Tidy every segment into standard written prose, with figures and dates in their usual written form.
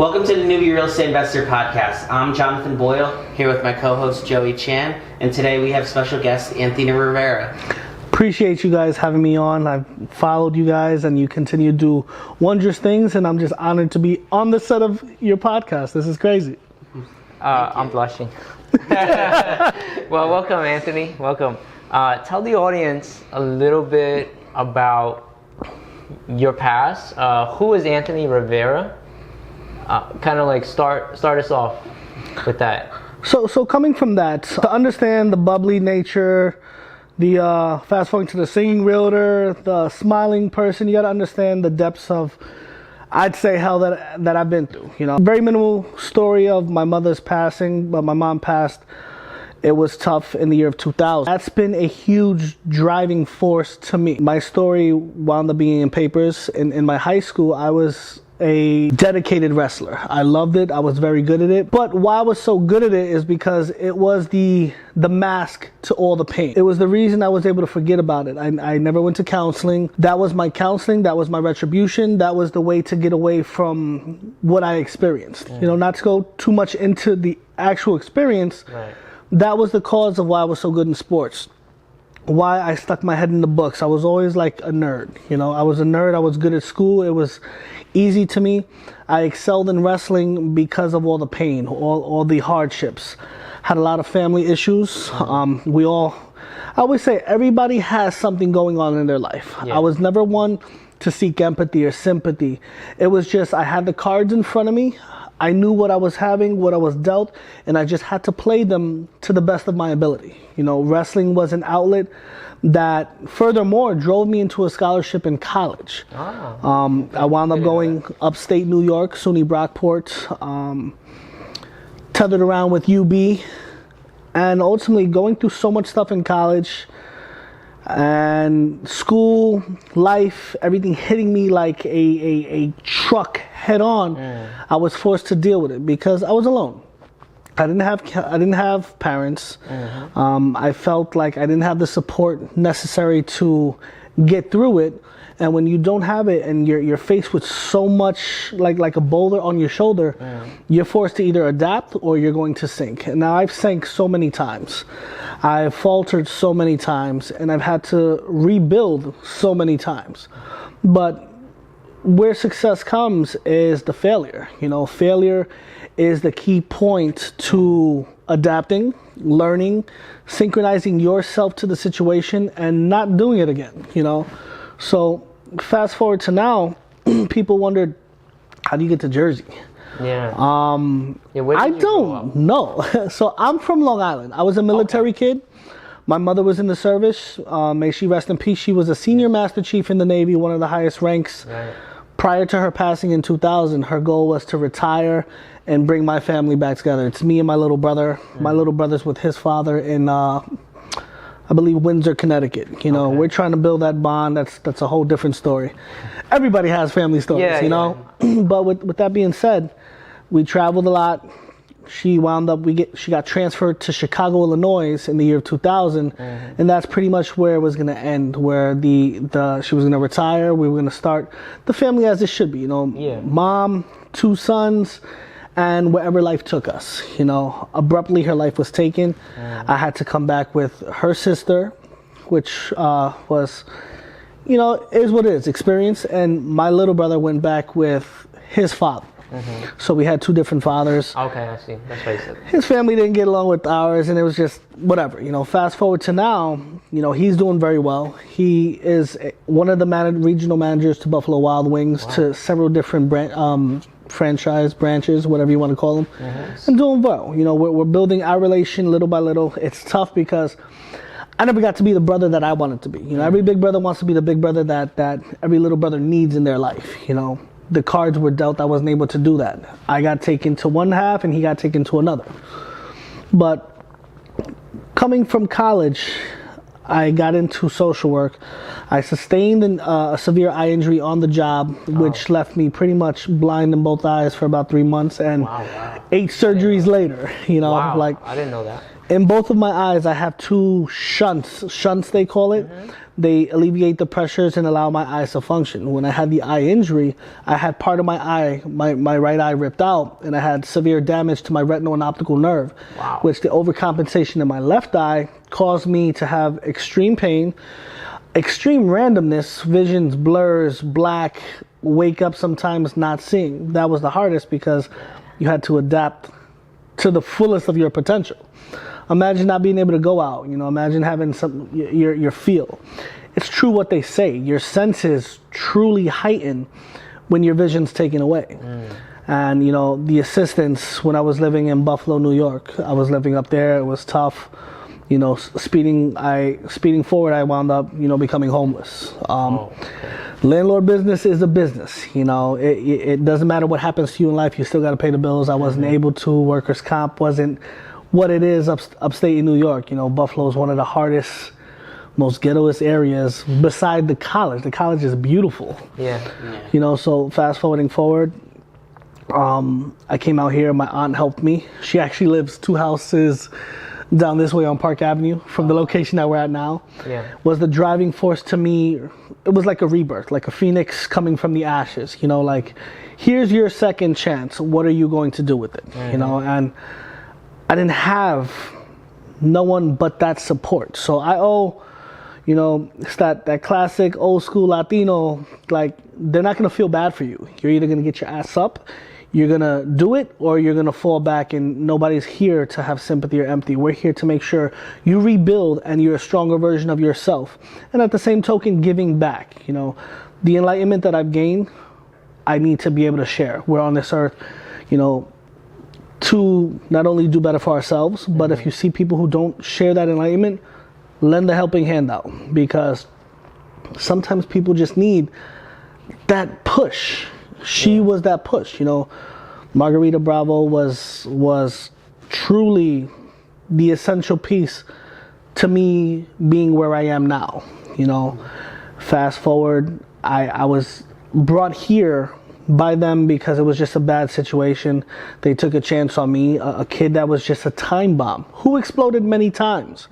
Welcome to the Newbie Real Estate Investor podcast. I'm Jonathan Boyle, here with my co-host Joey Chan, and today we have special guest Anthony Rivera. Appreciate you guys having me on. I've followed you guys and you continue to do wondrous things, and I'm just honored to be on the set of your podcast. This is crazy. I'm blushing. Well, welcome, Anthony. Welcome. Tell the audience a little bit about your past. Who is Anthony Rivera? Kind of like start us off with that. So coming from that, to understand the bubbly nature, the fast forwarding to the singing realtor, the smiling person, you got to understand the depths of, I'd say, hell that I've been through. You know, very minimal story of my mother's passing, but my mom passed. It was tough in the year of 2000. That's been a huge driving force to me. My story wound up being in papers. In my high school, I was a dedicated wrestler. I loved it. I was very good at it. But why I was so good at it is because it was the mask to all the pain. It was the reason I was able to forget about it. I never went to counseling. That was my counseling. That was my retribution. That was the way to get away from what I experienced. You know, not to go too much into the actual experience. Right. That was the cause of why I was so good in sports. Why I stuck my head in the books. I was always like a nerd. You know, I was a nerd. I was good at school. It was easy to me. I excelled in wrestling because of all the pain, all the hardships. Had a lot of family issues. I always say everybody has something going on in their life. Yeah. I was never one to seek empathy or sympathy. It was just I had the cards in front of me. I knew what I was having, what I was dealt, and I just had to play them to the best of my ability. You know, wrestling was an outlet that furthermore drove me into a scholarship in college. I wound up going upstate New York, SUNY Brockport, tethered around with UB, and ultimately going through so much stuff in college and school, life, everything hitting me like a truck head on. I was forced to deal with it because I was alone. I didn't have parents. I felt like I didn't have the support necessary to get through it. And when you don't have it and you're faced with so much like a boulder on your shoulder, you're forced to either adapt or you're going to sink. And now I've sank so many times. I've faltered so many times, and I've had to rebuild so many times. But where success comes is the failure. You know, failure is the key point to adapting, learning, synchronizing yourself to the situation and not doing it again, you know. So fast forward to now, people wondered, how do you get to Jersey? Yeah. I don't know. So I'm from Long Island. I was a military kid. My mother was in the service. May she rest in peace. She was a senior master chief in the Navy, one of the highest ranks. Right. Prior to her passing in 2000, her goal was to retire and bring my family back together. It's me and my little brother. My little brother's with his father in, I believe, Windsor, Connecticut. You know, we're trying to build that bond. That's a whole different story. Everybody has family stories, you know. But with that being said, we traveled a lot. She got transferred to Chicago, Illinois in the year of 2000, and that's pretty much where it was going to end, where she was going to retire. We were going to start the family as it should be, you know, mom, 2 sons, and wherever life took us. You know, abruptly her life was taken. I had to come back with her sister, which was, you know, is what it is, experience, and my little brother went back with his father. So we had 2 different fathers. Okay, I see. That's what you said. His family didn't get along with ours, and it was just whatever. You know, fast forward to now, you know, he's doing very well. He is one of the regional managers to Buffalo Wild Wings, to several different franchise branches, whatever you want to call them, and doing well. You know, we're building our relation little by little. It's tough because I never got to be the brother that I wanted to be. You know, every big brother wants to be the big brother that every little brother needs in their life, you know. The cards were dealt, I wasn't able to do that. I got taken to one half and he got taken to another. But coming from college, I got into social work. I sustained a severe eye injury on the job, which left me pretty much blind in both eyes for about 3 months, and 8 surgeries later, you know, like I didn't know that. In both of my eyes, I have 2 shunts they call it. they alleviate the pressures and allow my eyes to function. When I had the eye injury, I had part of my eye, my right eye ripped out, and I had severe damage to my retinal and optical nerve, which the overcompensation in my left eye caused me to have extreme pain, extreme randomness, visions, blurs, black, wake up sometimes not seeing. That was the hardest because you had to adapt to the fullest of your potential. Imagine not being able to go out, imagine having your feel. It's true what they say. Your senses truly heighten when your vision's taken away. And, the assistance, when I was living in Buffalo, New York, I was living up there. It was tough. Speeding forward, I wound up, becoming homeless. Landlord business is a business. It doesn't matter what happens to you in life. You still got to pay the bills. I wasn't able to. Workers' comp wasn't what it is upstate in New York. Buffalo is one of the hardest, most ghettoest areas beside the college. The college is beautiful. So fast forward, I came out here. My aunt helped me. She actually lives 2 houses down this way on Park Avenue from the location that we're at now. Was the driving force to me. It was like a rebirth, like a phoenix coming from the ashes. Here's your second chance. What are you going to do with it? And I didn't have no one but that support. So I owe, it's that classic old school Latino, like, they're not going to feel bad for you. You're either going to get your ass up, you're going to do it, or you're going to fall back, and nobody's here to have sympathy or empathy. We're here to make sure you rebuild and you're a stronger version of yourself. And at the same token, giving back. The enlightenment that I've gained, I need to be able to share. We're on this earth, to not only do better for ourselves, but if you see people who don't share that enlightenment, lend a helping hand out, because sometimes people just need that push. She was that push. Margarita Bravo was truly the essential piece to me being where I am now. Fast forward, I was brought here by them because it was just a bad situation. They took a chance on me, a kid that was just a time bomb who exploded many times.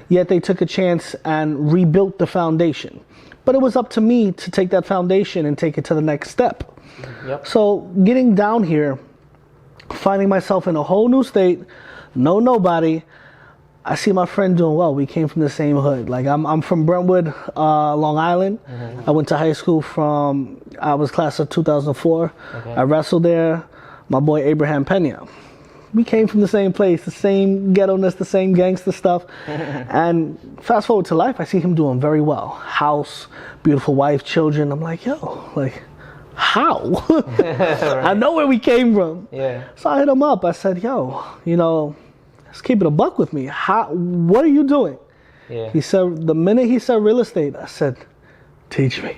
Yet they took a chance and rebuilt the foundation. But it was up to me to take that foundation and take it to the next step. So getting down here, finding myself in a whole new state, nobody. I see my friend doing well. We came from the same hood. Like, I'm from Brentwood, Long Island. I went to high school I was class of 2004. I wrestled there. My boy Abraham Pena. We came from the same place, the same ghetto-ness, the same gangster stuff. And fast forward to life, I see him doing very well. House, beautiful wife, children. I'm like, how? I know where we came from. So I hit him up. I said, let's keep it a buck with me. What are you doing? He said, the minute he said real estate, I said, teach me.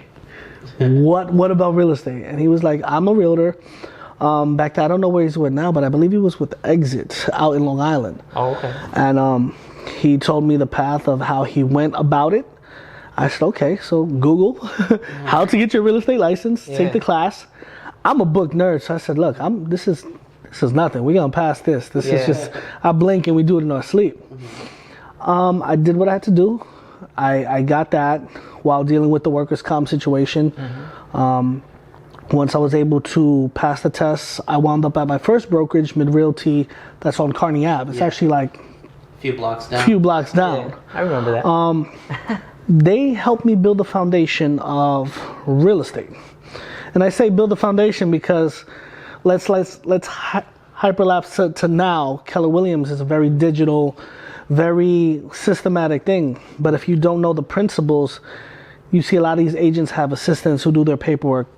What about real estate? And he was like, I'm a realtor. Back then, I don't know where he's with now, but I believe he was with Exit out in Long Island. And he told me the path of how he went about it. I said, okay, so Google how to get your real estate license, take the class. I'm a book nerd, so I said, look, this is nothing. We're gonna pass this. This is just, I blink and we do it in our sleep. I did what I had to do. I got that while dealing with the workers' comp situation. Once I was able to pass the tests, I wound up at my first brokerage, Mid Realty, that's on Kearney Ave. It's actually like a few blocks down. I remember that. They helped me build the foundation of real estate. And I say build the foundation because let's hyperlapse to now. Keller Williams is a very digital, very systematic thing. But if you don't know the principles, you see a lot of these agents have assistants who do their paperwork.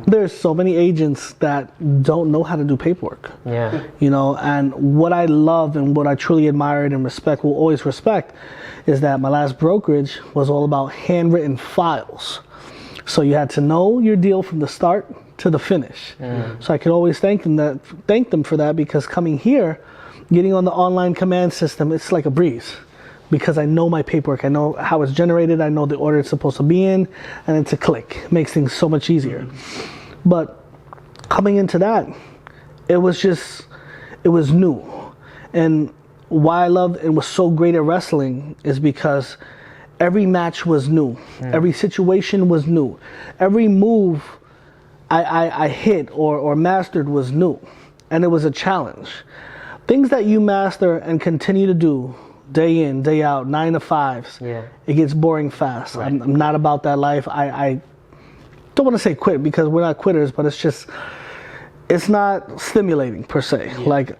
There's so many agents that don't know how to do paperwork. And what I love and what I truly admired and respect, will always respect, is that my last brokerage was all about handwritten files. So you had to know your deal from the start to the finish. So I could always thank them for that, because coming here, getting on the online command system, it's like a breeze. Because I know my paperwork, I know how it's generated, I know the order it's supposed to be in, and it's a click. It makes things so much easier. But coming into that, it was new. And why I loved and was so great at wrestling is because every match was new. Every situation was new. Every move I hit or mastered was new. And it was a challenge. Things that you master and continue to do day in, day out, 9 to 5s, it gets boring fast. Right. I'm not about that life. I don't want to say quit because we're not quitters, but it's not stimulating per se. Yeah. Like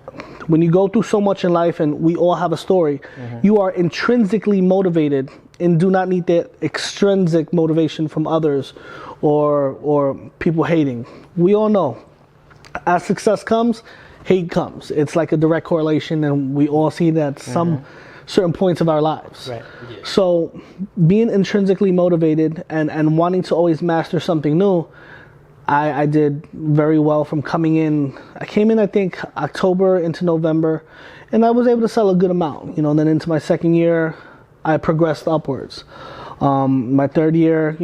when you go through so much in life and we all have a story, you are intrinsically motivated and do not need that extrinsic motivation from others or people hating. We all know as success comes, hate comes. It's like a direct correlation, and we all see that at some certain points of our lives. Right. Yeah. So being intrinsically motivated and wanting to always master something new, I did very well from coming in. I came in, I think, October into November, and I was able to sell a good amount. And then into my second year, I progressed upwards. My third year,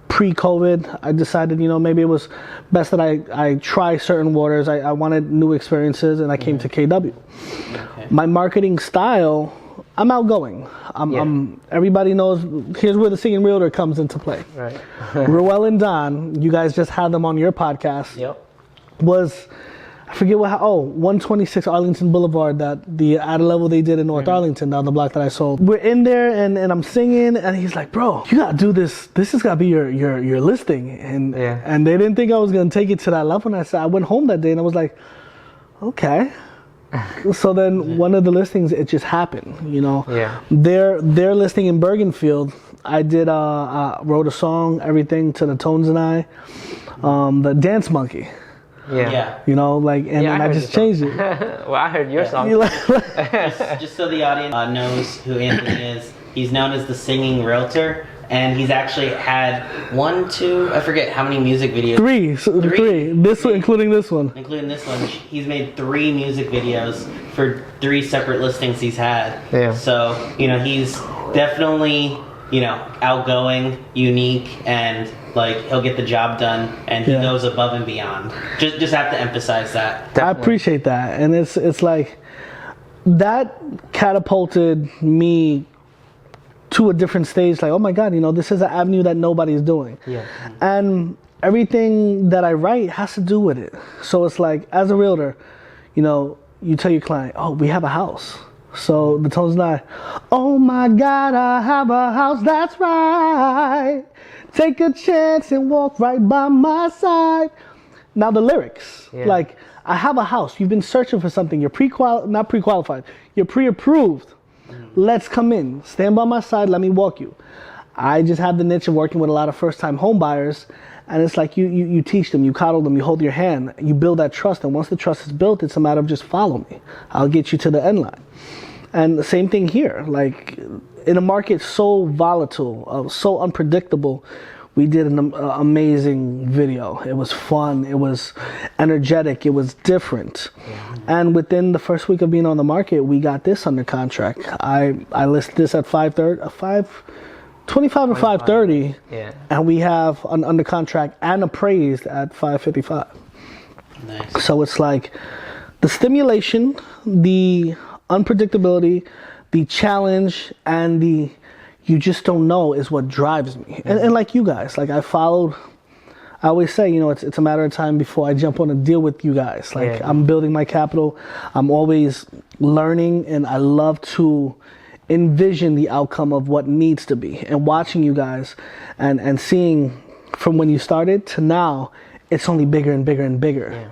pre-COVID, I decided, maybe it was best that I try certain waters. I wanted new experiences, and I came to KW. Okay. My marketing style, I'm outgoing. Everybody knows, here's where the singing realtor comes into play. Right. Ruel and Don, you guys just had them on your podcast. Yep. I forget 126 Arlington Boulevard, that the at a level they did in North Arlington, down the block that I sold. We're in there and I'm singing, and he's like, bro, you gotta do this. This has gotta be your listing. And they didn't think I was gonna take it to that level. And I went home that day and I was like, okay. So then one of the listings, it just happened, Their listing in Bergenfield, I did wrote a song, everything to the Tones and I, the Dance Monkey. Yeah. And then I just changed it. Well, I heard your song. just so the audience knows who Anthony is, he's known as the Singing Realtor, and he's actually had I forget how many music videos. Three. Including this one. Including this one. He's made 3 music videos for 3 separate listings he's had. Yeah. So, he's definitely, outgoing, unique, and he'll get the job done, and he goes above and beyond. Just have to emphasize that. Definitely. I appreciate that, and it's like that catapulted me to a different stage. Like, oh my God, this is an avenue that nobody's doing. Yeah. And everything that I write has to do with it. So it's like, as a realtor, you tell your client, oh, we have a house. So the Tones and I, oh my God, I have a house, that's right. Take a chance and walk right by my side. Now the lyrics, I have a house. You've been searching for something. You're not pre-qualified. You're pre-approved. Let's come in. Stand by my side. Let me walk you. I just have the niche of working with a lot of first-time home buyers, and it's like you teach them, you coddle them, you hold your hand, you build that trust, and once the trust is built, it's a matter of just follow me. I'll get you to the end line. And the same thing here. Like, in a market so volatile, so unpredictable, we did an amazing video. It was fun. It was energetic. It was different. Yeah. And within the first week of being on the market, we got this under contract. I listed this at 525 or 530, and we have under contract and appraised at 555. Nice. So it's like the stimulation, the unpredictability, the challenge, and the you just don't know is what drives me. And like you guys, like I always say, it's a matter of time before I jump on a deal with you guys. Like I'm building my capital. I'm always learning, and I love to envision the outcome of what needs to be. And watching you guys and seeing from when you started to now, it's only bigger and bigger and bigger. Yeah.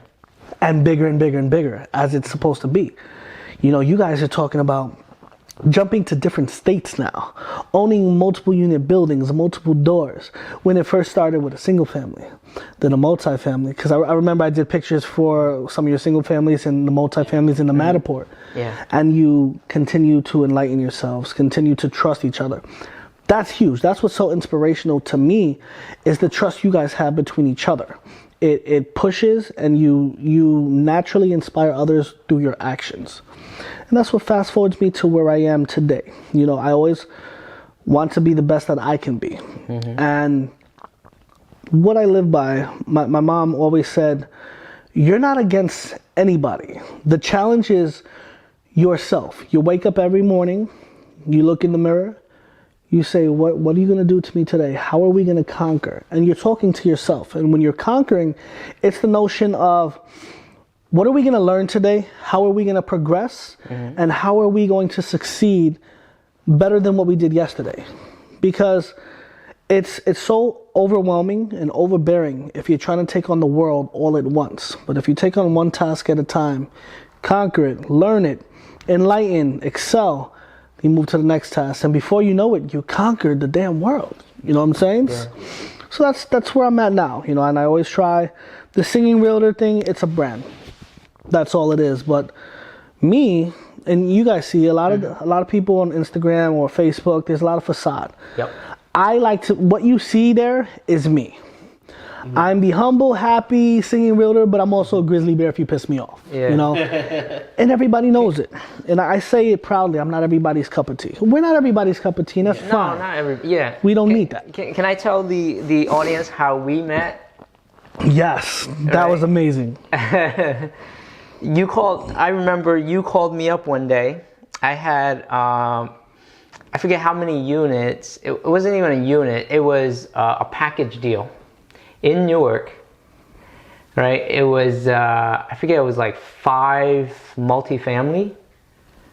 And bigger and bigger and bigger, as it's supposed to be. You guys are talking about jumping to different states now, owning multiple unit buildings, multiple doors. When it first started with a single family, then a multi-family, because I remember I did pictures for some of your single families and the multi-families in the Matterport. Yeah. And you continue to enlighten yourselves, continue to trust each other. That's huge. That's what's so inspirational to me, is the trust you guys have between each other. It pushes, and you naturally inspire others through your actions. And that's what fast forwards me to where I am today. I always want to be the best that I can be. Mm-hmm. And what I live by, my mom always said, you're not against anybody. The challenge is yourself. You wake up every morning, you look in the mirror, You say, what are you going to do to me today? How are we going to conquer? And you're talking to yourself. And when you're conquering, it's the notion of, what are we going to learn today? How are we going to progress? Mm-hmm. And how are we going to succeed better than what we did yesterday? Because it's so overwhelming and overbearing if you're trying to take on the world all at once. But if you take on one task at a time, conquer it, learn it, enlighten, excel, you move to the next task, and before you know it, you conquered the damn world. You know what I'm saying? Yeah. So that's where I'm at now. You know, and I always try the singing realtor thing. It's a brand. That's all it is. But me and you guys see a lot of people on Instagram or Facebook. There's a lot of facade. Yep. I like to. What you see there is me. Mm-hmm. I'm the humble, happy singing realtor, but I'm also a grizzly bear if you piss me off. Yeah. You know, and everybody knows it. And I say it proudly. I'm not everybody's cup of tea. We're not everybody's cup of tea, and that's fine. No, not every. Yeah. We don't need that. Can I tell the audience how we met? Yes, that was amazing. You called. I remember you called me up one day. I had. I forget how many units. It wasn't even a unit. It was a package deal in Newark, right? It was, I forget, it was like 5 multifamily,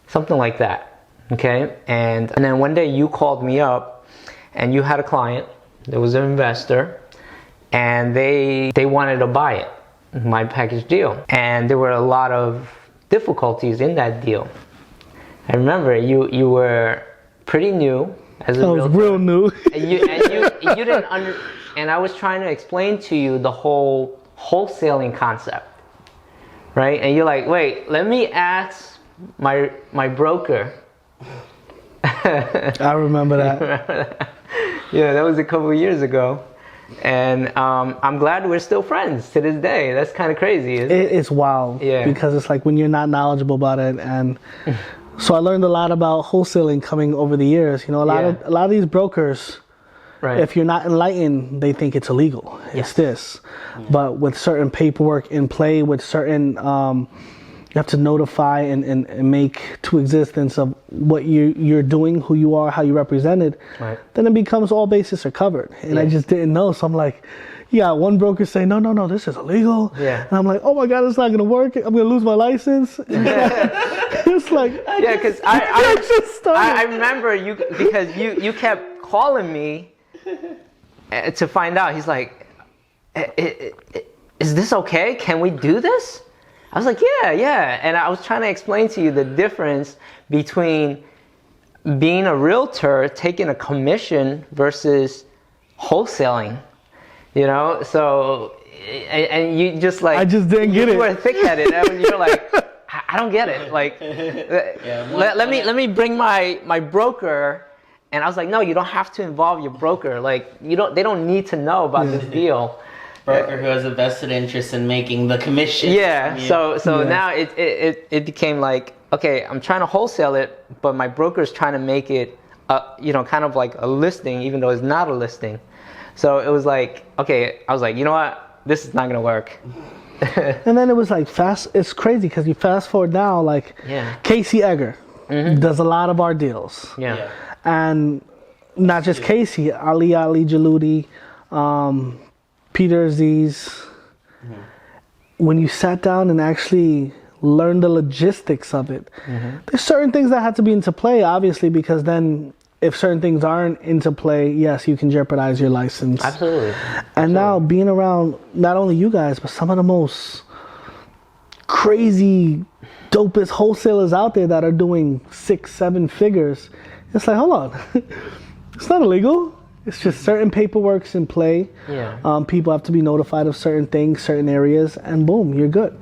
something like that, okay? And then one day you called me up and you had a client, there was an investor, and they wanted to buy it, my package deal. And there were a lot of difficulties in that deal. I remember you were pretty new as a realtor. Real new. and you didn't and I was trying to explain to you the whole wholesaling concept, right? And you're like, wait, let me ask my broker. I remember that. Yeah, that was a couple of years ago. And I'm glad we're still friends to this day. That's kind of crazy, isn't it? It's wild. Yeah. Because it's like when you're not knowledgeable about it. And so I learned a lot about wholesaling coming over the years. You know, a lot of these brokers, right. If you're not enlightened, they think it's illegal. Yes. It's this. Yeah. But with certain paperwork in play, with certain, you have to notify and make to existence of what you're doing, who you are, how you represented, right. Then it becomes all bases are covered. And I just didn't know. So I'm like, one broker say, no, this is illegal. Yeah. And I'm like, oh my God, it's not going to work. I'm going to lose my license. It's like, because I remember you, because you kept calling me to find out. He's like, is this okay? Can we do this? I was like, yeah. And I was trying to explain to you the difference between being a realtor, taking a commission versus wholesaling, you know? So, and you just like, I just didn't get it. You were thick-headed and you're like, I don't get it. Like, let me bring my broker. And I was like, no, you don't have to involve your broker. Like, they don't need to know about this deal. Broker who has a vested interest in making the commission. Yeah. So now it became like, okay, I'm trying to wholesale it, but my broker's trying to make it, kind of like a listing, even though it's not a listing. So it was like, okay, I was like, you know what, this is not gonna work. And then it was like it's crazy because you fast forward now, like Casey Egger does a lot of our deals. Yeah. And not just Casey, Ali Jaludi, Peter Aziz. Mm-hmm. When you sat down and actually learned the logistics of it, there's certain things that had to be into play, obviously, because then if certain things aren't into play, yes, you can jeopardize your license. Absolutely. And now being around not only you guys, but some of the most crazy, dopest wholesalers out there that are doing 6-7 figures, it's like, hold on, it's not illegal. It's just certain paperwork's in play. Yeah. People have to be notified of certain things, certain areas, and boom, you're good.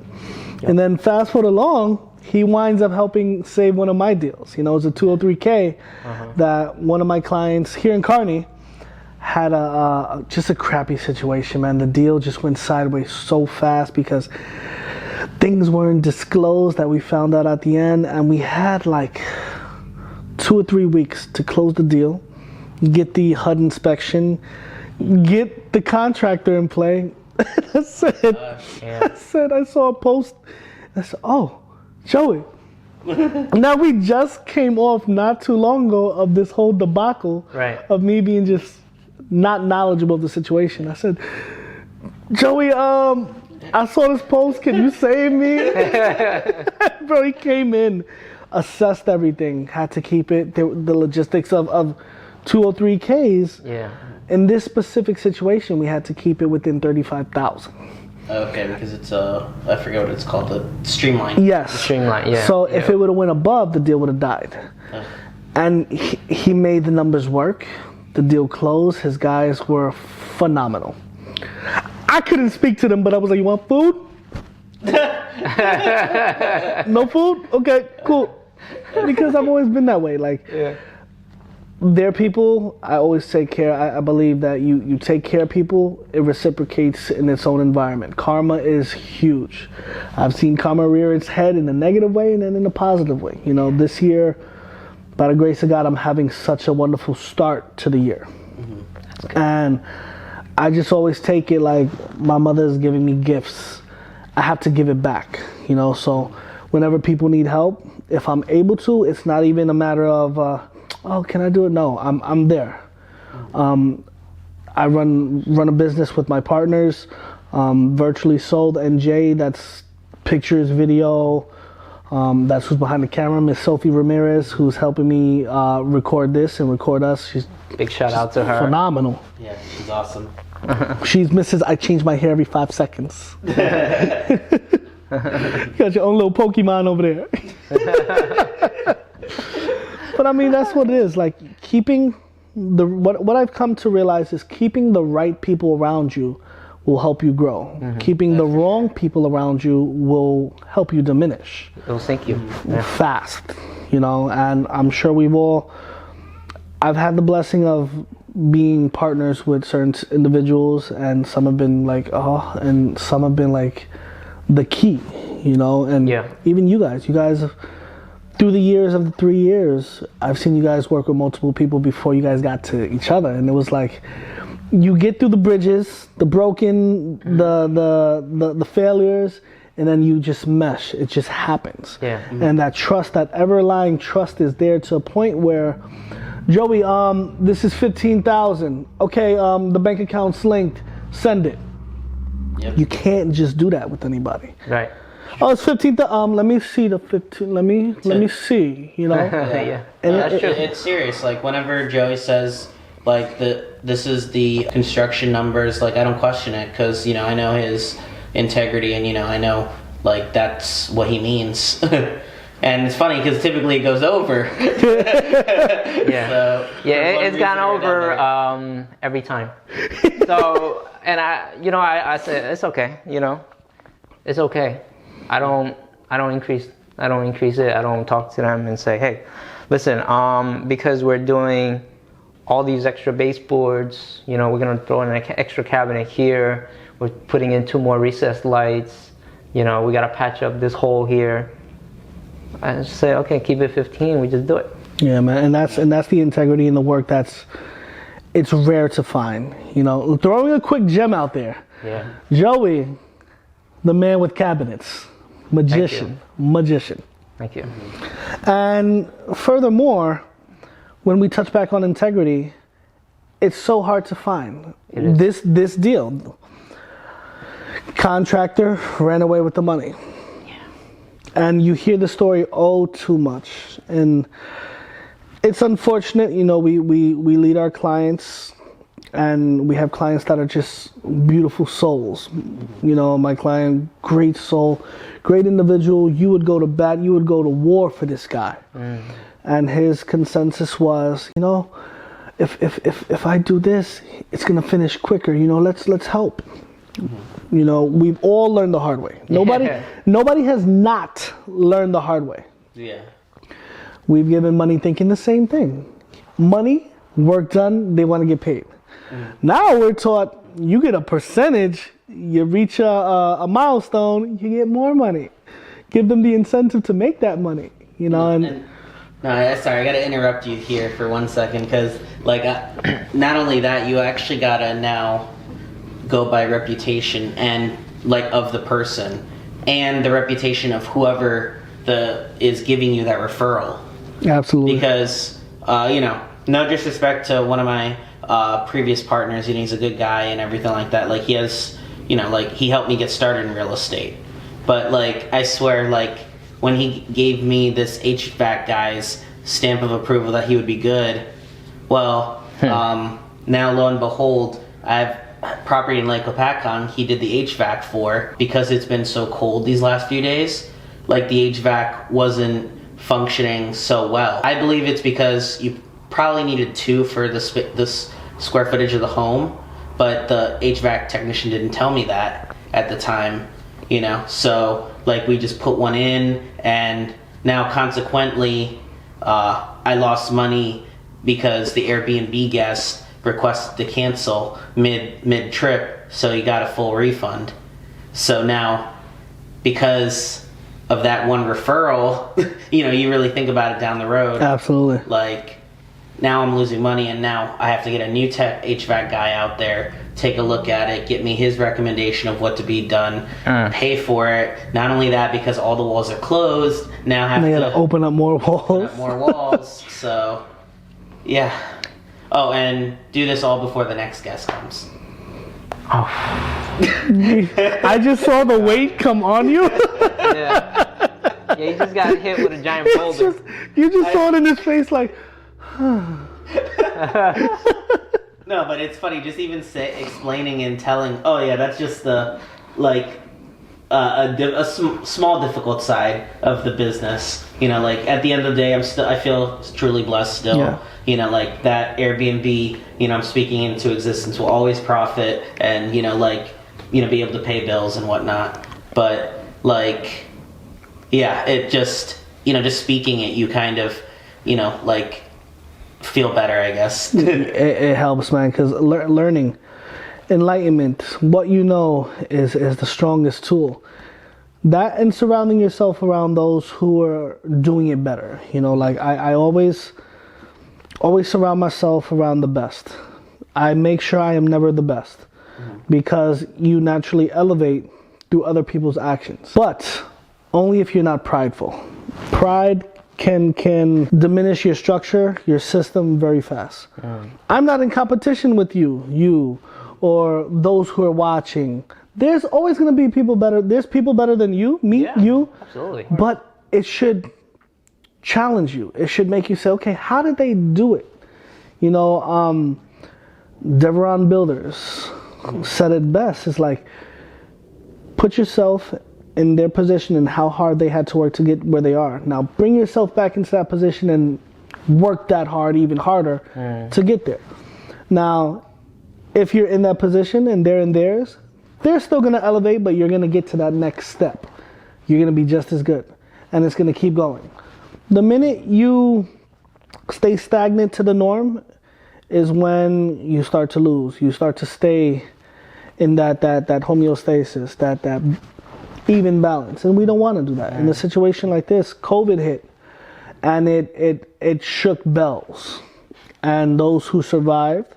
Yep. And then fast forward along, he winds up helping save one of my deals. You know, it's a 203K that one of my clients here in Kearney had just a crappy situation, man. The deal just went sideways so fast because things weren't disclosed that we found out at the end, and we had like 2 or 3 weeks to close the deal, get the HUD inspection, get the contractor in play. I said, I saw a post. I said, oh, Joey, Now we just came off not too long ago of this whole debacle of me being just not knowledgeable of the situation. I said, Joey, I saw this post. Can you save me? Bro, he came in, assessed everything, had to keep it. The logistics of 203Ks. Yeah. In this specific situation, we had to keep it within 35,000. Okay, because it's I forget what it's called, the streamline. Yes. The streamline, yeah. So if it would have went above, the deal would have died. And he made the numbers work. The deal closed. His guys were phenomenal. I couldn't speak to them, but I was like, you want food? No food? Okay, cool. Because I've always been that way. Like, they're people, I always take care. I believe that you take care of people, it reciprocates in its own environment. Karma is huge. I've seen karma rear its head in a negative way and then in a positive way. You know, this year, by the grace of God, I'm having such a wonderful start to the year. And I just always take it like my mother is giving me gifts. I have to give it back, you know. So whenever people need help, if I'm able to, it's not even a matter of, oh, can I do it? No, I'm there. I run a business with my partners, Virtually Sold NJ. That's pictures, video. That's who's behind the camera, Miss Sophie Ramirez, who's helping me record this and record us. She's big shout out to her. Phenomenal. Yeah, she's awesome. She's Mrs. I change my hair every 5 seconds. You got your own little Pokemon over there. But I mean, that's what it is. Like, keeping what I've come to realize is keeping the right people around you will help you grow. Keeping the wrong people around you will help you diminish. It'll sink you. Fast, you know. And I'm sure I've had the blessing of being partners with certain individuals, and some have been like, oh, and some have been like the key, you know. And even you guys have, through the years of the 3 years, I've seen you guys work with multiple people before you guys got to each other, and it was like, you get through the bridges, the broken, the failures, and then you just mesh. It just happens. And that trust, that ever-lying trust, is there to a point where, Joey, this is 15,000. Okay, the bank account's linked. Send it. You can't just do that with anybody. Right. Oh, it's 15,000. Let me see the 15. Let me see. You know. And that's true. It's serious. Like, whenever Joey says, like, this is the construction numbers, like, I don't question it, because, you know, I know his integrity, and, you know, I know, like, that's what he means. And it's funny because typically it goes over. So, it's gone over every time. So, and I said, it's okay, you know, it's okay. I don't increase it. I don't talk to them and say, hey, listen, because we're doing all these extra baseboards, you know, we're gonna throw in an extra cabinet here. We're putting in 2 more recessed lights. You know, we gotta patch up this hole here. I just say, okay, keep it 15. We just do it. Yeah, man, and that's the integrity in the work. It's rare to find. You know, throwing a quick gem out there. Yeah. Joey, the man with cabinets, magician. Thank you. And furthermore, when we touch back on integrity, it's so hard to find. This deal. Contractor ran away with the money. And you hear the story too much. And it's unfortunate, you know, we lead our clients, and we have clients that are just beautiful souls. You know, my client, great soul, great individual. You would go to bat, you would go to war for this guy. And his consensus was, you know, if I do this, it's gonna finish quicker. You know, let's help. You know, we've all learned the hard way. Nobody has not learned the hard way. Yeah. We've given money thinking the same thing. Money, work done, they want to get paid. Now we're taught you get a percentage, you reach a milestone, you get more money. Give them the incentive to make that money. You know, No, sorry, I gotta interrupt you here for 1 second, because, like, not only that, you actually gotta now go by reputation and, like, of the person, and the reputation of whoever is giving you that referral. Absolutely. Because no disrespect to one of my previous partners, he's a good guy and everything like that. Like he has, he helped me get started in real estate. But like I swear, like when he gave me this HVAC guy's stamp of approval that he would be good, well, now lo and behold, I have property in Lake Opakon he did the HVAC for, because it's been so cold these last few days. Like the HVAC wasn't functioning so well. I believe it's because you probably needed 2 for this square footage of the home, but the HVAC technician didn't tell me that at the time, so like we just put one in, and now consequently I lost money because the Airbnb guest requested to cancel mid trip, so he got a full refund. So now, because of that one referral, you really think about it down the road. Absolutely. Like, now I'm losing money, and now I have to get a new HVAC guy out there, take a look at it, get me his recommendation of what to be done, pay for it. Not only that, because all the walls are closed, now I have to open up more walls. So, yeah. Oh, and do this all before the next guest comes. Oh. I just saw the weight come on you. Yeah, you just got hit with a giant boulder. You just saw it in his face like... No, but it's funny, just even explaining and telling, oh yeah, that's just the, like, small difficult side of the business. Like at the end of the day, I feel truly blessed still. Yeah. Like that Airbnb, I'm speaking into existence will always profit and, be able to pay bills and whatnot. But like, yeah, it just, just speaking it, you kind of, like feel better, I guess. It helps, man, because learning, enlightenment, what you know is the strongest tool. That and surrounding yourself around those who are doing it better. Like I always surround myself around the best. I make sure I am never the best, because you naturally elevate through other people's actions. But only if you're not prideful. Pride can diminish your structure, your system very fast. I'm not in competition with you, or those who are watching. There's always going to be people better. There's people better than you, me, you. Absolutely. But it should challenge you. It should make you say, okay, how did they do it? Deveron Builders said it best. It's like, put yourself in their position and how hard they had to work to get where they are. Now bring yourself back into that position and work that hard, even harder, to get there. Now, if you're in that position and they're in theirs, they're still going to elevate, but you're going to get to that next step. You're going to be just as good, and it's going to keep going. The minute you stay stagnant to the norm is when you start to lose. You start to stay in that homeostasis, that even balance, and we don't want to do that. In a situation like this, COVID hit, and it shook bells, and those who survived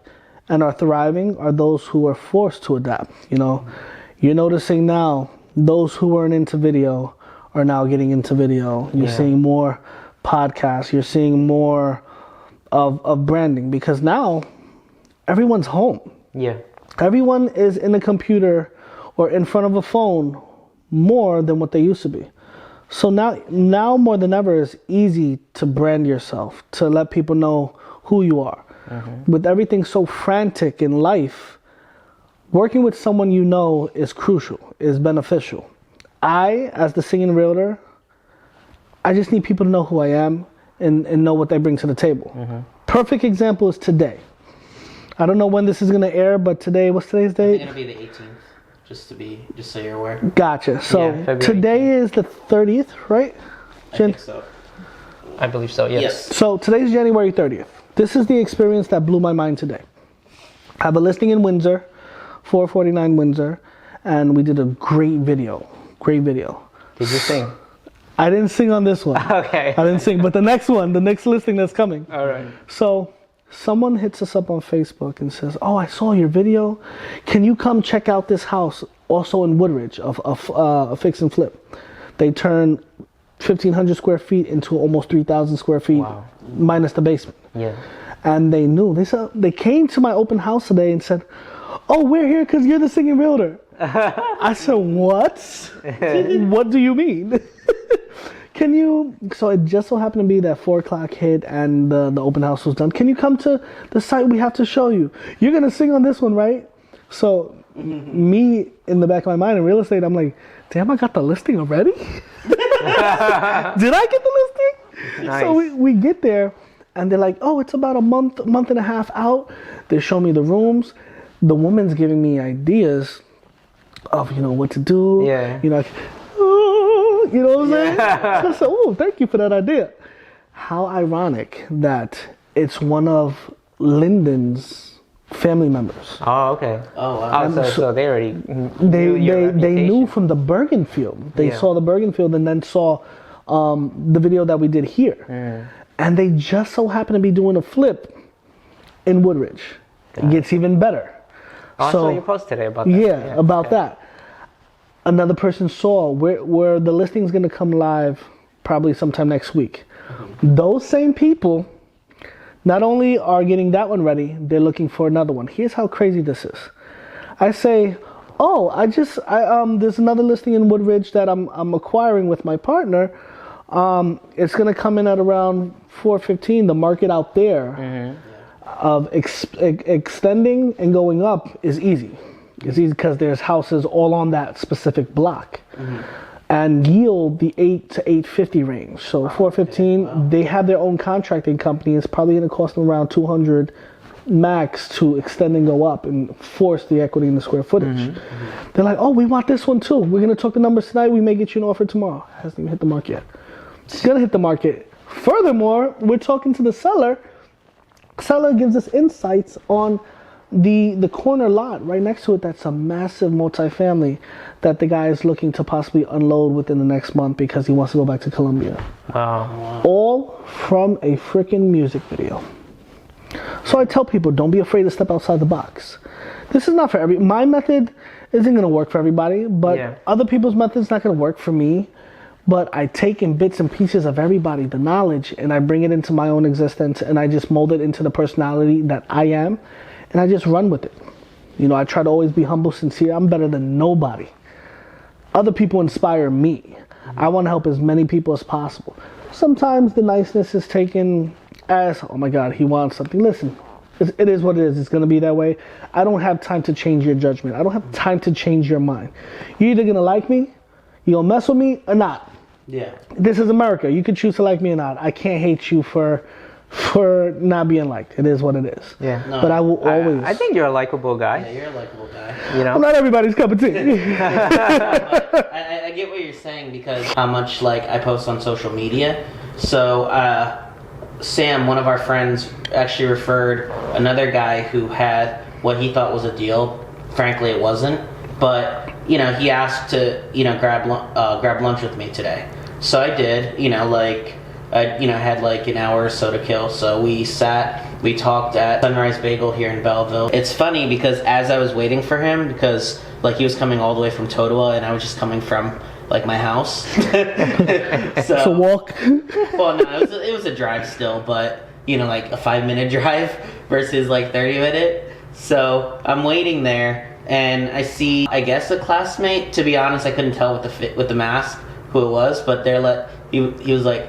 and are thriving are those who are forced to adapt. You're noticing now those who weren't into video are now getting into video. You're seeing more podcasts. You're seeing more of branding, because now everyone's home. Yeah. Everyone is in a computer or in front of a phone more than what they used to be. So now more than ever, it's easy to brand yourself, to let people know who you are. With everything so frantic in life, working with someone is crucial, is beneficial. I, as the singing realtor, I just need people to know who I am and know what they bring to the table. Perfect example is today. I don't know when this is going to air, but today, what's today's date? I think it'll be the 18th, just so you're aware. Gotcha. So today is the 30th, right? I think so. I believe so, yes. So today's January 30th. This is the experience that blew my mind today. I have a listing in Windsor, 449 Windsor, and we did a great video. Did you sing? I didn't sing on this one. Okay. I didn't sing, but the next listing that's coming. All right. So someone hits us up on Facebook and says, oh, I saw your video. Can you come check out this house also in Woodridge of a fix and flip? They turn 1,500 square feet into almost 3,000 square feet, minus the basement. Yeah. And they knew. They came to my open house today and said, "Oh, we're here because you're the singing realtor." I said, "What? What do you mean?" Can you? So it just so happened to be that 4 o'clock hit and the open house was done. Can you come to the site? We have to show you. You're gonna sing on this one, right? So me in the back of my mind in real estate, I'm like, damn, I got the listing already. Did I get the listing? Nice. So we get there and they're like, oh, it's about a month and a half out. They show me the rooms. The woman's giving me ideas of, what to do. Yeah. Like, oh, you know what I'm saying? I said, oh, thank you for that idea. How ironic that it's one of Lyndon's family members. Oh, okay. Oh, wow. So they already they knew from the Bergenfield. They saw the Bergenfield and then saw the video that we did here. And they just so happen to be doing a flip in Woodridge. It gets even better. Oh, so, I saw your post today about that. Yeah, about that. Another person saw where the listing's going to come live probably sometime next week. Those same people not only are getting that one ready, they're looking for another one. Here's how crazy this is. I say, oh, there's another listing in Woodridge that I'm acquiring with my partner. It's going to come in at around 415. The market out there of extending and going up is easy. It's easy because there's houses all on that specific block. And yield the 8 to 850 range. So 415, they have their own contracting company. It's probably going to cost them around 200 max to extend and go up and force the equity in the square footage. They're like, oh, we want this one too. We're going to talk the numbers tonight. We may get you an offer tomorrow. It hasn't even hit the market yet. It's going to hit the market. Furthermore, we're talking to the seller. Seller gives us insights on the corner lot right next to it. That's a massive multifamily that the guy is looking to possibly unload within the next month because he wants to go back to Colombia. Wow. All from a freaking music video. So I tell people, don't be afraid to step outside the box. This is not for my method isn't going to work for everybody, but other people's method's not going to work for me. But I take in bits and pieces of everybody, the knowledge, and I bring it into my own existence, and I just mold it into the personality that I am, and I just run with it. I try to always be humble, sincere. I'm better than nobody. Other people inspire me. I want to help as many people as possible. Sometimes the niceness is taken as, oh my God, he wants something. Listen, it is what it is. It's going to be that way. I don't have time to change your judgment. I don't have time to change your mind. You're either going to like me, you're going to mess with me, or not. Yeah. This is America. You can choose to like me or not. I can't hate you for not being liked. It is what it is. Yeah. No, but I will always. I think you're a likable guy. Yeah, you're a likable guy. Well, not everybody's cup of tea. I get what you're saying because how much I post on social media. So Sam, one of our friends, actually referred another guy who had what he thought was a deal. Frankly, it wasn't. But he asked to grab lunch with me today. So I did. I had an hour or so to kill. So we talked at Sunrise Bagel here in Belleville. It's funny because as I was waiting for him, because he was coming all the way from Totowa and I was just coming from my house. So it's a walk. Well, no, it was a drive still, but a 5-minute drive versus 30-minute. So I'm waiting there and I see, I guess, a classmate. To be honest, I couldn't tell with the mask who it was, but he was like,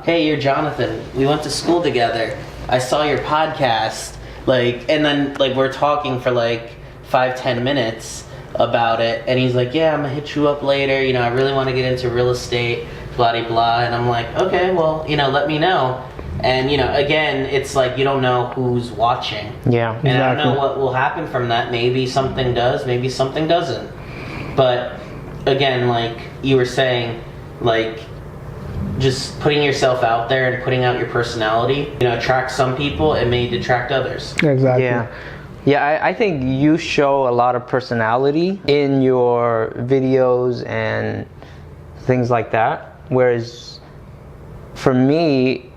hey, you're Jonathan. We went to school together. I saw your podcast. And then we're talking for 5-10 minutes about it. And he's like, yeah, I'm gonna hit you up later. I really want to get into real estate, blah, blah, blah. And I'm like, okay, well, let me know. And, again, it's you don't know who's watching. Yeah, exactly. And I don't know what will happen from that. Maybe something does, maybe something doesn't. But, again, you were saying, just putting yourself out there and putting out your personality, attracts some people, it may detract others. Exactly. Yeah, I think you show a lot of personality in your videos and things like that. Whereas for me,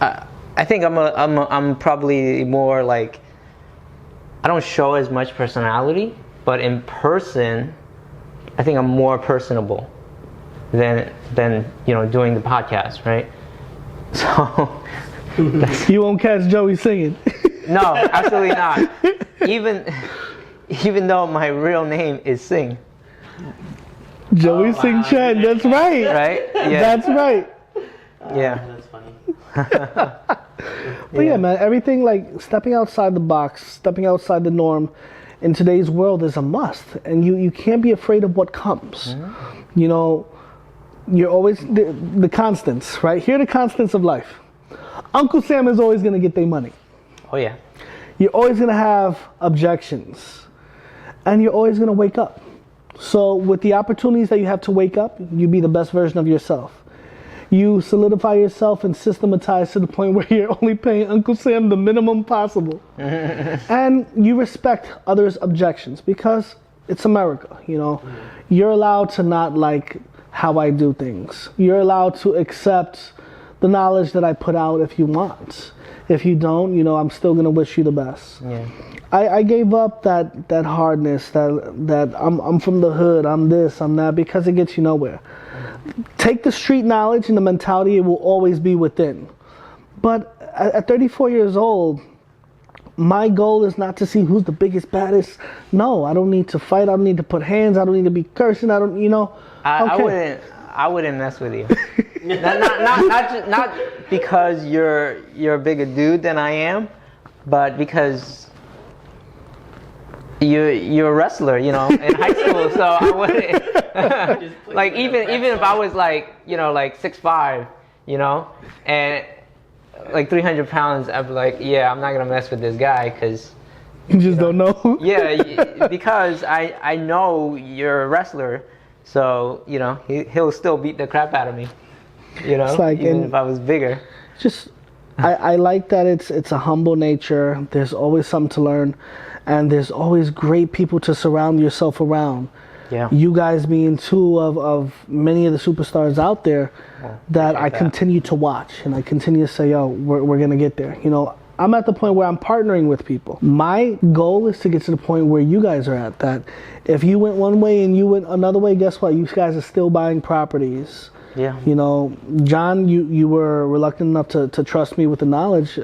I think I'm probably more I don't show as much personality, but in person, I think I'm more personable than doing the podcast, right? So you won't catch Joey singing. No, absolutely not. Even though my real name is Singh. Joey Singh Chen, that's right. Right? Yeah. That's right. Yeah. That's funny. But yeah, man, everything like stepping outside the box, stepping outside the norm in today's world is a must. And you can't be afraid of what comes. Mm-hmm. You know, you're always, the constants, right? Here are the constants of life. Uncle Sam is always going to get their money. Oh, yeah. You're always going to have objections. And you're always going to wake up. So with the opportunities that you have to wake up, you be the best version of yourself. You solidify yourself and systematize to the point where you're only paying Uncle Sam the minimum possible. And you respect others' objections because it's America, you know. You're allowed to not like how I do things. You're allowed to accept the knowledge that I put out if you want. If you don't, you know, I'm still gonna wish you the best. Yeah. I gave up that hardness, that I'm from the hood, I'm this, I'm that, because it gets you nowhere. Take the street knowledge and the mentality, it will always be within. But at 34 years old, my goal is not to see who's the biggest, baddest. No, I don't need to fight. I don't need to put hands. I don't need to be cursing. I don't, you know. Okay. I wouldn't mess with you. not because you're a bigger dude than I am, but because you're a wrestler, you know, in high school. So I wouldn't like even if I was like, you know, like 6'5", you know, and like 300 pounds, I'd be like, yeah, I'm not gonna mess with this guy because you just don't know. Yeah, because I know you're a wrestler. So, you know, he'll still beat the crap out of me, you know, like, even if I was bigger. Just, I like that it's a humble nature. There's always something to learn. And there's always great people to surround yourself around. Yeah. You guys being two of many of the superstars out there that I continue to watch. And I continue to say, yo, we're going to get there. You know, I'm at the point where I'm partnering with people. My goal is to get to the point where you guys are at, that if you went one way and you went another way, guess what? You guys are still buying properties. Yeah. You know, John, you were reluctant enough to trust me with the knowledge.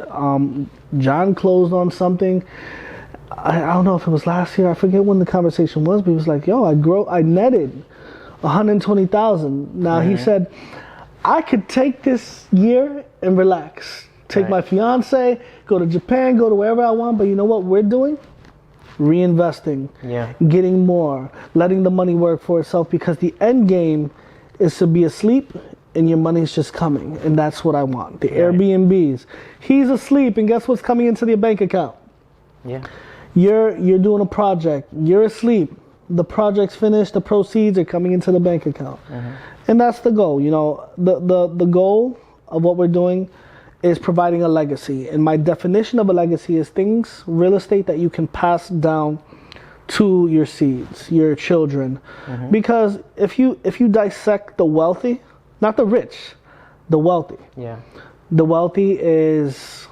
John closed on something. I don't know if it was last year. I forget when the conversation was, but he was like, yo, I netted $120,000. Now he said, I could take this year and relax. Take my fiance, go to Japan, go to wherever I want. But you know what we're doing? Reinvesting, getting more, letting the money work for itself, because the end game is to be asleep and your money's just coming. And that's what I want. The Airbnbs. He's asleep and guess what's coming into your bank account? Yeah. You're doing a project. You're asleep. The project's finished. The proceeds are coming into the bank account. And that's the goal. You know, the goal of what we're doing is providing a legacy. And my definition of a legacy is things, real estate, that you can pass down to your seeds, your children. Because if you dissect the wealthy, not the rich, the wealthy. Yeah. The wealthy is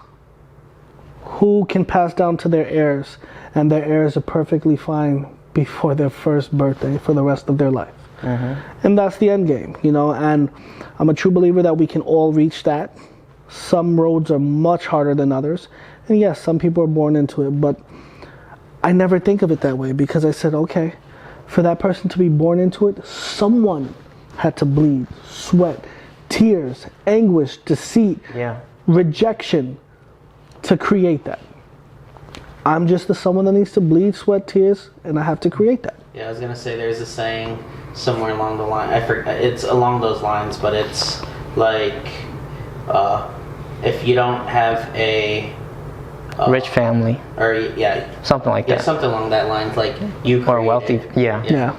who can pass down to their heirs, and their heirs are perfectly fine before their first birthday for the rest of their life. And that's the end game, you know, and I'm a true believer that we can all reach that. Some roads are much harder than others, and yes, some people are born into it, but I never think of it that way, because I said, okay, for that person to be born into it, someone had to bleed, sweat, tears, anguish, deceit, rejection to create that. I'm just someone that needs to bleed, sweat, tears, and I have to create that. Yeah, I was gonna say there's a saying somewhere along the line. I forget. It's along those lines, but it's like, if you don't have a rich family, or something like that. Yeah, something along that lines. Like you or wealthy. Yeah.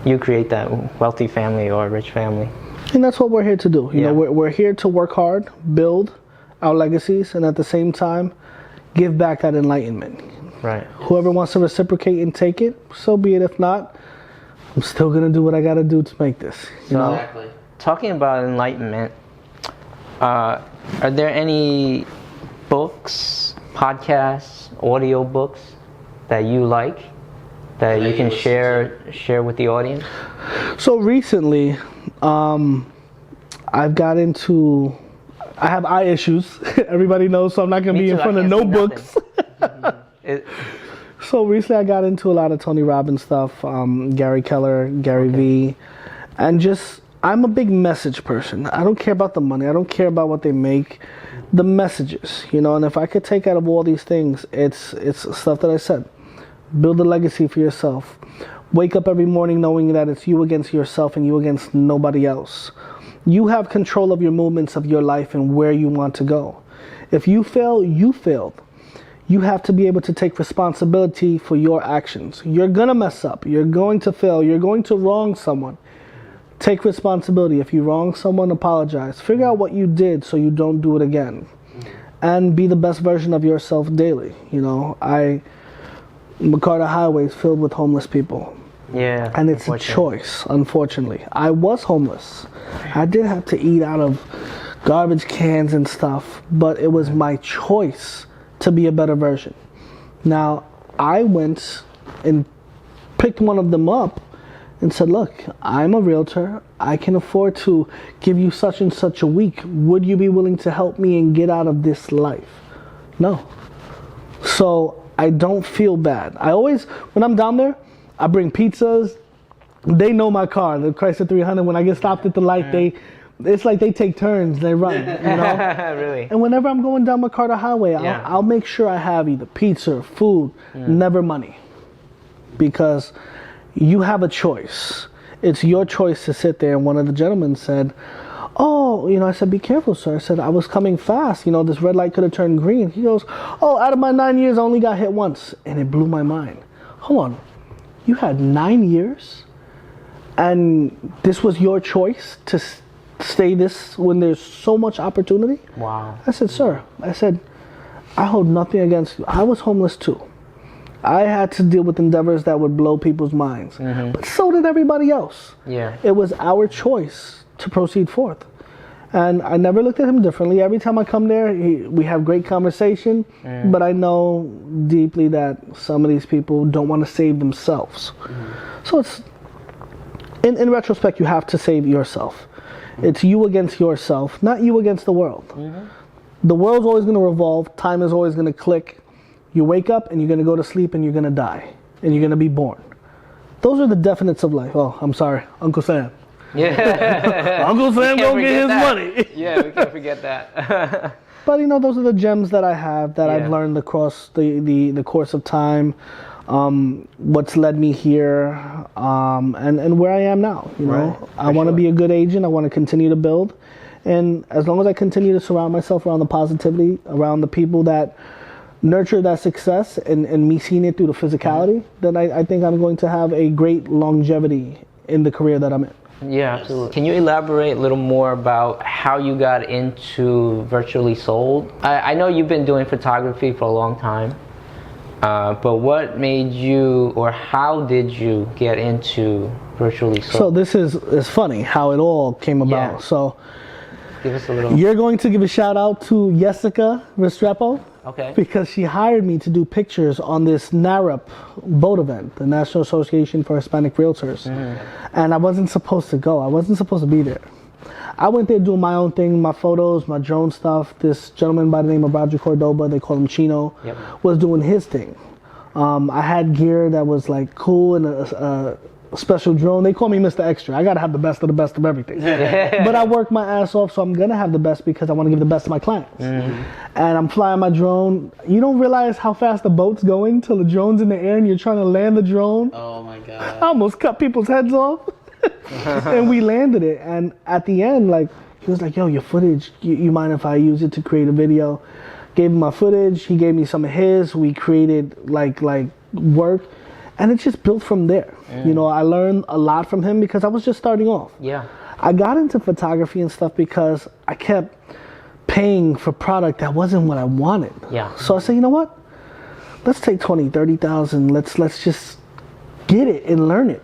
You create that wealthy family or rich family. And that's what we're here to do. You know, we're here to work hard, build our legacies, and at the same time, give back that enlightenment. Right. Whoever wants to reciprocate and take it, so be it. If not, I'm still gonna do what I gotta do to make this. You know? Exactly. Talking about enlightenment, are there any books, podcasts, audio books that you like that you can share with the audience? So recently, I've got into, I have eye issues. Everybody knows, so I'm not going to be in front of no books. So recently I got into a lot of Tony Robbins stuff, Gary Keller, Gary Vee, and just, I'm a big message person. I don't care about the money. I don't care about what they make. The messages, you know, and if I could take out of all these things, it's stuff that I said. Build a legacy for yourself. Wake up every morning knowing that it's you against yourself and you against nobody else. You have control of your movements of your life and where you want to go. If you fail, you failed. You have to be able to take responsibility for your actions. You're going to mess up. You're going to fail. You're going to wrong someone. Take responsibility. If you wrong someone, apologize. Figure out what you did so you don't do it again. And be the best version of yourself daily. You know, McCarter Highway is filled with homeless people. Yeah. And it's a choice, unfortunately. I was homeless. I did have to eat out of garbage cans and stuff, but it was my choice to be a better version. Now, I went and picked one of them up and said, look, I'm a realtor. I can afford to give you such and such a week. Would you be willing to help me and get out of this life? No. So I don't feel bad. I always, when I'm down there, I bring pizzas. They know my car, the Chrysler 300. When I get stopped at the light, it's like they take turns. They run, you know? Really? And whenever I'm going down McCarter Highway, I'll make sure I have either pizza or food, never money. Because you have a choice. It's your choice to sit there. And one of the gentlemen said, oh, you know, I said, be careful, sir. I said, I was coming fast. You know, this red light could have turned green. He goes, oh, out of my 9 years, I only got hit once. And it blew my mind. Hold on. You had 9 years? And this was your choice to stay this when there's so much opportunity? Wow. I said, sir, I hold nothing against you. I was homeless too. I had to deal with endeavors that would blow people's minds. But so did everybody else. Yeah. It was our choice to proceed forth. And I never looked at him differently. Every time I come there, we have great conversation. But I know deeply that some of these people don't want to save themselves. So it's, in retrospect, you have to save yourself. It's you against yourself, not you against the world. The world's always going to revolve. Time is always going to click. You wake up and you're going to go to sleep and you're going to die. And you're going to be born. Those are the definites of life. Oh, I'm sorry. Uncle Sam. Yeah. Uncle Sam gonna get his money. Yeah, we can't forget that. But you know, those are the gems that I have that I've learned across the course of time. What's led me here, and where I am now. You know, I want to be a good agent. I want to continue to build, and as long as I continue to surround myself around the positivity, around the people that nurture that success, and me seeing it through the physicality, then I think I'm going to have a great longevity in the career that I'm in. Yeah, absolutely. Can you elaborate a little more about how you got into Virtually Sold? I know you've been doing photography for a long time, but what made you, or how did you get into Virtually Sold? So this is funny how it all came about. Yeah. So give us a little. You're going to give a shout out to Jessica Restrepo. Okay. Because she hired me to do pictures on this NAREP boat event, the National Association for Hispanic Realtors. And I wasn't supposed to go. I wasn't supposed to be there. I went there doing my own thing, my photos, my drone stuff. This gentleman by the name of Roger Cordoba, they call him Chino, was doing his thing. I had gear that was like cool and a special drone. They call me Mr. Extra. I gotta have the best of everything. But I work my ass off, so I'm gonna have the best because I want to give the best to my clients. And I'm flying my drone. You don't realize how fast the boat's going till the drone's in the air and you're trying to land the drone. Oh my God. I almost cut people's heads off. And we landed it. And at the end, like, he was like, yo, your footage, you mind if I use it to create a video? Gave him my footage. He gave me some of his. We created like work. And it just built from there. You know, I learned a lot from him because I was just starting off. Yeah. I got into photography and stuff because I kept paying for product that wasn't what I wanted. Yeah. So I said, you know what? Let's take 20, 30,000. Let's just get it and learn it.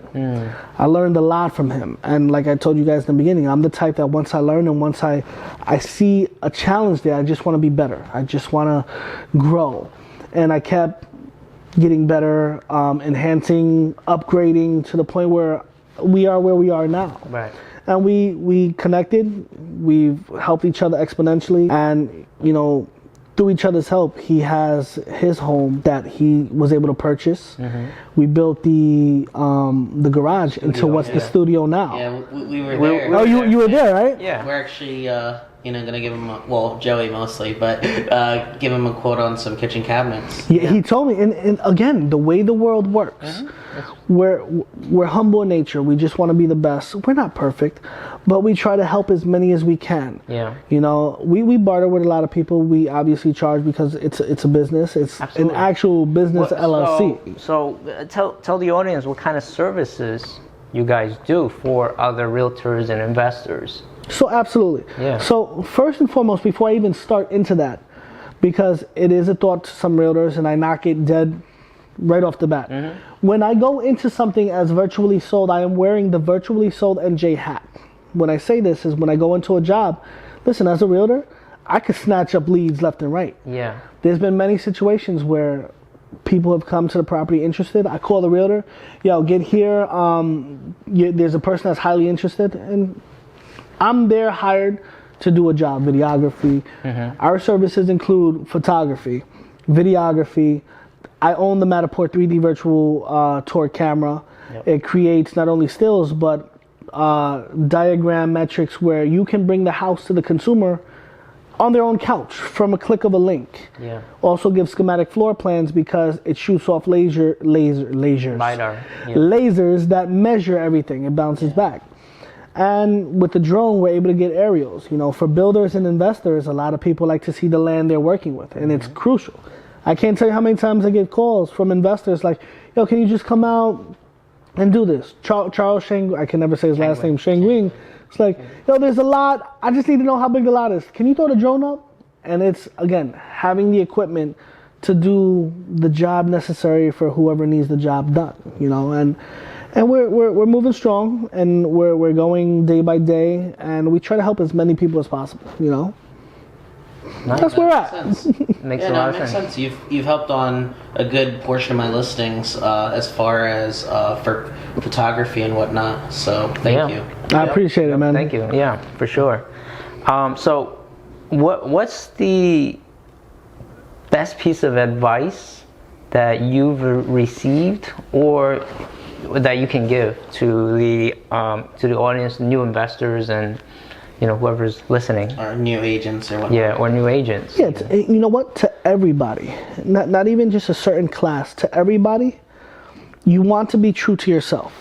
I learned a lot from him. And like I told you guys in the beginning, I'm the type that once I learn and once I see a challenge there, I just want to be better. I just want to grow. And I kept getting better, enhancing, upgrading to the point where we are now. Right. and we connected. We've helped each other exponentially, and through each other's help, he has his home that he was able to purchase. We built the garage into what's the studio now. Yeah, we were there. Oh, you were there, right? Yeah. We're actually gonna give him Joey mostly, but give him a quote on some kitchen cabinets. Yeah, he told me, and again, the way the world works, we're humble in nature. We just want to be the best. We're not perfect, but we try to help as many as we can. Yeah. We barter with a lot of people. We obviously charge because it's a business. It's an actual business LLC. So tell the audience what kind of services you guys do for other realtors and investors. So absolutely. Yeah. So first and foremost, before I even start into that, because it is a thought to some realtors, and I knock it dead right off the bat. When I go into something as virtually sold, I am wearing the virtually sold NJ hat. When I say this is when I go into a job, listen, as a realtor, I could snatch up leads left and right. Yeah. There's been many situations where people have come to the property interested. I call the realtor, yo, get here. There's a person that's highly interested, and I'm there hired to do a job, videography. Our services include photography, videography. I own the Matterport 3D virtual tour camera. It creates not only stills, but diagram metrics where you can bring the house to the consumer on their own couch from a click of a link. Yeah. Also gives schematic floor plans because it shoots off lasers. LiDAR. Yeah. Lasers that measure everything. It bounces back. And with the drone, we're able to get aerials. For builders and investors, a lot of people like to see the land they're working with, and it's crucial. I can't tell you how many times I get calls from investors like, yo, can you just come out and do this? Charles Sheng, I can never say his last name, Sheng. It's like, yo, there's a lot. I just need to know how big the lot is. Can you throw the drone up? And it's, again, having the equipment to do the job necessary for whoever needs the job done, and we're moving strong, and we're going day by day, and we try to help as many people as possible, Nice. That's where we're at. Makes a lot of sense. You've helped on a good portion of my listings as far as for photography and whatnot. So thank you. I appreciate it, man. Thank you. Yeah, for sure. So, what's the best piece of advice that you've received or that you can give to the audience, new investors, and whoever's listening, or new agents or whatnot. Yeah, or new agents. Yeah, you know what? To everybody, not even just a certain class. To everybody, you want to be true to yourself.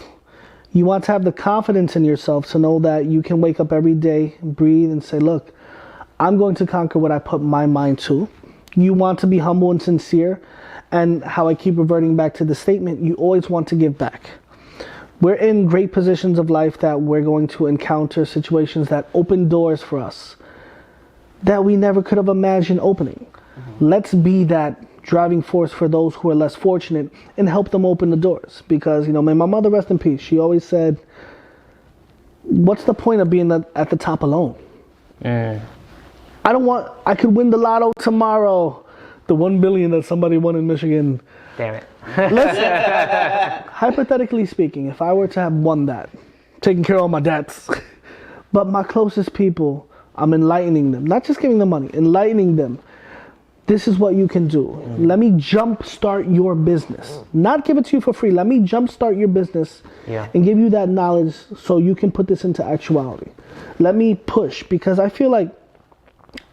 You want to have the confidence in yourself to know that you can wake up every day, breathe, and say, look, I'm going to conquer what I put my mind to. You want to be humble and sincere, and how I keep reverting back to the statement, you always want to give back. We're in great positions of life that we're going to encounter situations that open doors for us that we never could have imagined opening. Let's be that driving force for those who are less fortunate and help them open the doors. Because, may my mother rest in peace, she always said, what's the point of being at the top alone? I could win the lotto tomorrow, the 1 billion that somebody won in Michigan. Damn it. Hypothetically speaking, if I were to have won that, taking care of all my debts, but my closest people, I'm enlightening them, not just giving them money, enlightening them. This is what you can do. Let me jumpstart your business. Not give it to you for free. Let me jumpstart your business and give you that knowledge so you can put this into actuality. Let me push, because I feel like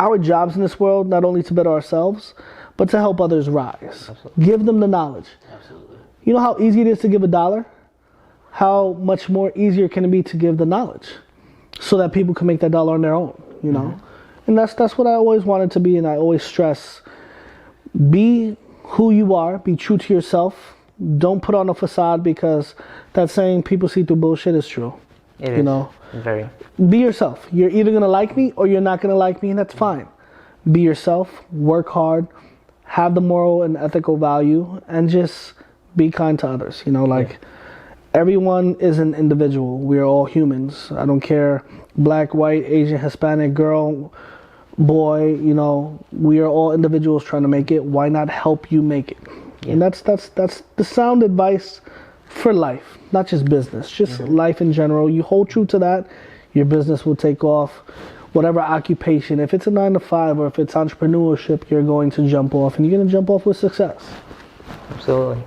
our jobs in this world, not only to better ourselves, but to help others rise. Absolutely. Give them the knowledge. Absolutely. You know how easy it is to give $1? How much more easier can it be to give the knowledge so that people can make that dollar on their own, And that's what I always wanted to be, and I always stress, be who you are, be true to yourself. Don't put on a facade, because that saying people see through bullshit is true. It is. Very. Be yourself. You're either going to like me or you're not going to like me, and that's fine. Be yourself, work hard, have the moral and ethical value, and just be kind to others. Everyone is an individual. We are all humans. I don't care, black, white, Asian, Hispanic, girl, boy, we are all individuals trying to make it. Why not help you make it? Yeah. And that's the sound advice for life, not just business, just life in general. You hold true to that, Your business will take off. Whatever occupation, if it's a 9 to 5 or if it's entrepreneurship, you're going to jump off, and you're going to jump off with success. Absolutely.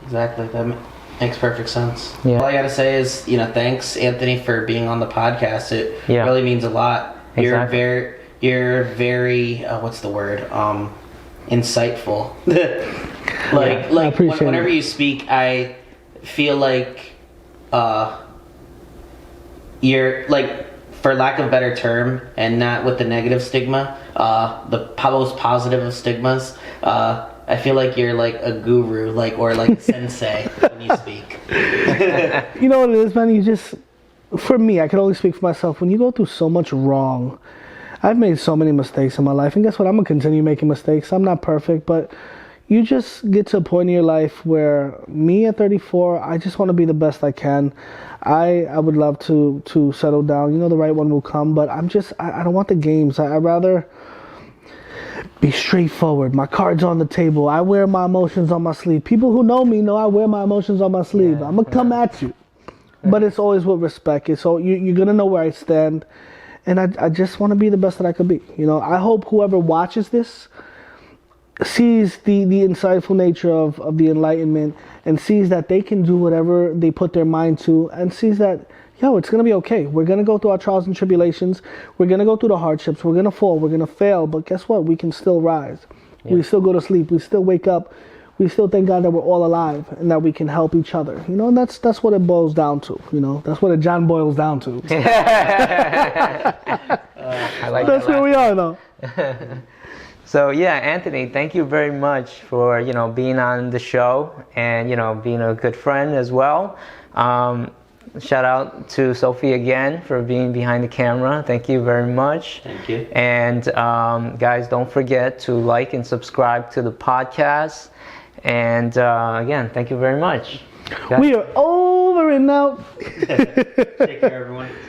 Exactly. That makes perfect sense. Yeah. All I gotta say is, thanks, Anthony, for being on the podcast. It really means a lot. Exactly. You're very what's the word? Insightful. Whenever you speak, I feel like you're like, for lack of a better term, and not with the negative stigma, the most positive of stigmas, I feel like you're like a guru, or like a sensei when you speak. You know what it is, man? For me, I can only speak for myself. When you go through so much wrong, I've made so many mistakes in my life, and guess what? I'm gonna continue making mistakes. I'm not perfect, but you just get to a point in your life where, me at 34, I just want to be the best I can. I would love to settle down. The right one will come, but I don't want the games. I'd rather be straightforward. My cards on the table. I wear my emotions on my sleeve. People who know me know I wear my emotions on my sleeve. I'm gonna come at you, but it's always with respect. So you're gonna know where I stand, and I just want to be the best that I could be. I hope whoever watches this sees the insightful nature of the enlightenment, and sees that they can do whatever they put their mind to, and sees that, it's going to be okay. We're going to go through our trials and tribulations. We're going to go through the hardships. We're going to fall. We're going to fail. But guess what? We can still rise. Yeah. We still go to sleep. We still wake up. We still thank God that we're all alive and that we can help each other. And that's what it boils down to. That's what it John boils down to. I like that's where we are, though. So yeah, Anthony, thank you very much for being on the show and being a good friend as well. Shout out to Sophie again for being behind the camera. Thank you very much. Thank you. And guys, don't forget to like and subscribe to the podcast. And again, thank you very much. We are over and out. Take care, everyone.